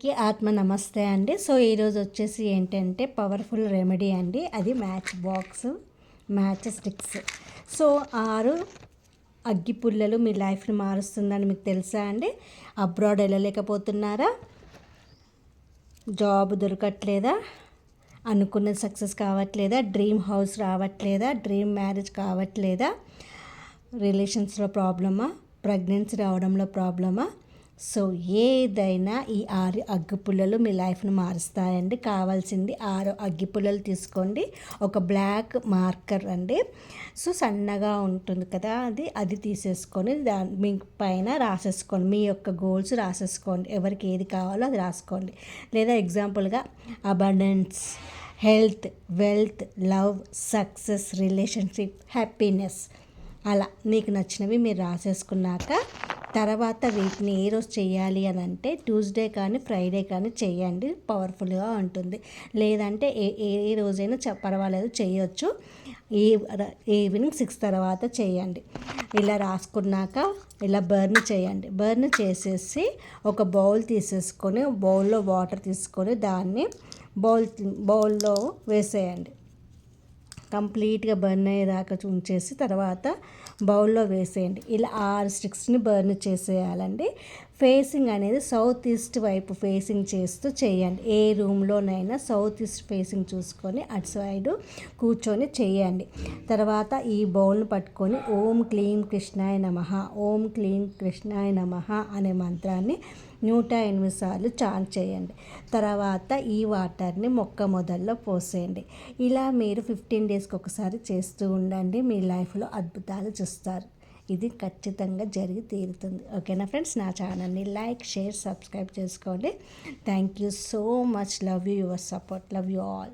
అందరికీ ఆత్మ నమస్తే అండి. సో ఈరోజు వచ్చేసి ఏంటంటే పవర్ఫుల్ రెమెడీ అండి. అది మ్యాచ్ స్టిక్స్. సో 6 అగ్గి పుల్లలు మీ లైఫ్ని మారుస్తుందని మీకు తెలుసా అండి? అబ్రాడ్ వెళ్ళలేకపోతున్నారా? జాబ్ దొరకట్లేదా? అనుకున్నది సక్సెస్ కావట్లేదా? డ్రీమ్ హౌస్ రావట్లేదా? డ్రీమ్ మ్యారేజ్ కావట్లేదా? రిలేషన్స్లో ప్రాబ్లమా? ప్రెగ్నెన్సీ రావడంలో ప్రాబ్లమా? సో ఏదైనా ఈ 6 అగ్గిపుల్లలు మీ లైఫ్ను మారుస్తాయండి. కావాల్సింది 6 అగ్గిపుల్లలు తీసుకోండి. ఒక బ్లాక్ మార్కర్ అండి. సో సన్నగా ఉంటుంది కదా, అది తీసేసుకొని మీ పైన రాసేసుకోండి. మీ యొక్క గోల్స్ రాసేసుకోండి. ఎవరికి ఏది కావాలో అది రాసుకోండి. లేదా ఎగ్జాంపుల్గా abundance, health, wealth, love, success, relationship, happiness, అలా మీకు నచ్చినవి మీరు రాసేసుకున్నాక తర్వాత వీటిని ఏ రోజు చేయాలి అని అంటే ట్యూస్డే కానీ ఫ్రైడే కానీ చేయండి. పవర్ఫుల్గా ఉంటుంది. లేదంటే ఏ రోజైనా పర్వాలేదు, చేయొచ్చు. ఈవినింగ్ 6 తర్వాత చేయండి. ఇలా రాసుకున్నాక ఇలా బర్న్ చేయండి. బర్న్ చేసేసి ఒక బౌల్ తీసేసుకొని బౌల్లో వాటర్ తీసుకొని దాన్ని బౌల్లో వేసేయండి. కంప్లీట్గా బర్న్ అయ్యేదాకా ఉంచేసి తర్వాత బౌల్లో వేసేయండి. ఇలా 6 స్టిక్స్ని బర్న్ చేసేయాలండి. ఫేసింగ్ అనేది సౌత్ ఈస్ట్ వైపు ఫేసింగ్ చేస్తూ చేయండి. ఏ రూమ్లోనైనా సౌత్ ఈస్ట్ ఫేసింగ్ చూసుకొని అటు సైడు కూర్చొని చేయండి. తర్వాత ఈ బౌల్ని పట్టుకొని ఓం క్లీం కృష్ణాయ నమః, ఓం క్లీం కృష్ణాయ నమః అనే మంత్రాన్ని 108 సార్లు చాంట్ చేయండి. తర్వాత ఈ వాటర్ని మొక్క మొదల్లో పోసేయండి. ఇలా మీరు 15 డేస్కి ఒకసారి చేస్తూ ఉండండి. మీ లైఫ్లో అద్భుతాలు చూస్తారు. ఇది ఖచ్చితంగా జరిగి తీరుతుంది. ఓకేనా ఫ్రెండ్స్? నా ఛానల్ని లైక్, షేర్, సబ్స్క్రైబ్ చేసుకోండి. Thank you so much. Love you, your support. Love you all.